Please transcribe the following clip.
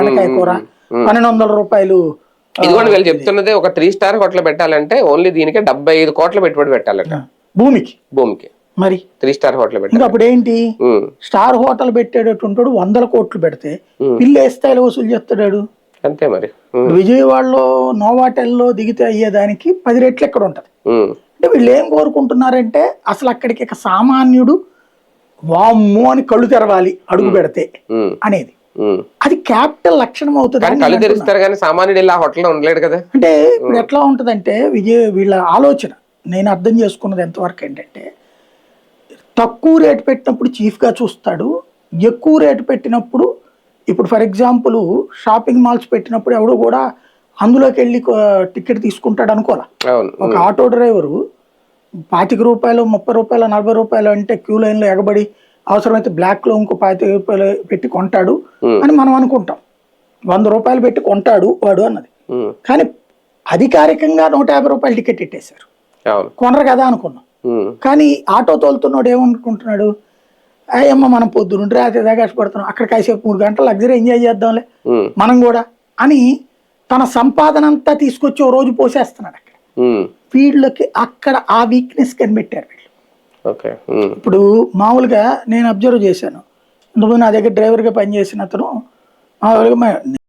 బెండకాయ కూర 1200 రూపాయలు. ఇదిగోండి వీళ్ళు చెప్తున్నది ఒక 3 స్టార్ హోటల్ పెట్టాలంటే ఓన్లీ దీనికి 75 కోట్ల పెట్టుబడి పెట్టాలట భూమికి మరి 3 స్టార్ హోటల్ ఇంకా పెట్టాలి. అప్పుడు ఏంటి, స్టార్ హోటల్ పెట్టేటట్టుంటాడు 100 కోట్లు పెడితే బిల్లు ఏ స్థాయిలో వసూలు చేస్తాడు. అంతే మరి. విజయవాడలో నోవాటెల్లో దిగితే అయ్యేదానికి 10 రెట్లు ఎక్కడ ఉంటది. అంటే వీళ్ళు ఏం కోరుకుంటున్నారంటే అసలు అక్కడికి ఇక సామాన్యుడు వామ్మో అని కళ్ళు తెరవాలి అడుగు పెడితే అనేది. అది క్యాపిటల్ లక్షణం అవుతుంది. కళ్ళు తెరుస్తారు కానీ సామాన్యుడు ఇలా హోటల్లో ఉండలేడు కదా. అంటే ఇప్పుడు ఎట్లా ఉంటదంటే వీళ్ళ ఆలోచన నేను అర్థం చేసుకున్నది ఎంతవరకు ఏంటంటే, తక్కువ రేటు పెట్టినప్పుడు చీఫ్ గా చూస్తాడు, ఎక్కువ రేటు పెట్టినప్పుడు ఇప్పుడు ఫర్ ఎగ్జాంపుల్ షాపింగ్ మాల్స్ పెట్టినప్పుడు ఎవడు కూడా అందులోకి వెళ్ళి టికెట్ తీసుకుంటాడు అనుకోవాలా. ఒక ఆటో డ్రైవరు 25 రూపాయలు 30 రూపాయలు 40 రూపాయలు అంటే క్యూ లైన్ లో ఎగబడి అవసరమైతే బ్లాక్ లో ఇంకో 25 రూపాయలు పెట్టి కొంటాడు అని మనం అనుకుంటాం. 100 రూపాయలు పెట్టి కొంటాడు వాడు అన్నది. కానీ అధికారికంగా 150 రూపాయలు టికెట్ ఇట్టేశారు, కొనరు కదా అనుకున్నాం. కానీ ఆటో తోలుతున్నాడు ఏమనుకుంటున్నాడు, అయ్యమ్మ మనం పొద్దునుండి రాత్రి దాకా కష్టపడుతున్నాం, అక్కడ కాసేపు 3 గంటలు లగ్జరీ ఎంజాయ్ చేద్దాంలే మనం కూడా అని తన సంపాదన అంతా తీసుకొచ్చి ఓ రోజు పోసేస్తున్నాడు అక్కడ. వీళ్ళకి అక్కడ ఆ వీక్నెస్ కనిపెట్టారు వీళ్ళు. ఇప్పుడు మామూలుగా నేను అబ్జర్వ్ చేశాను, ఇంతకుముందు నా దగ్గర డ్రైవర్గా పనిచేసిన అతను మామూలుగా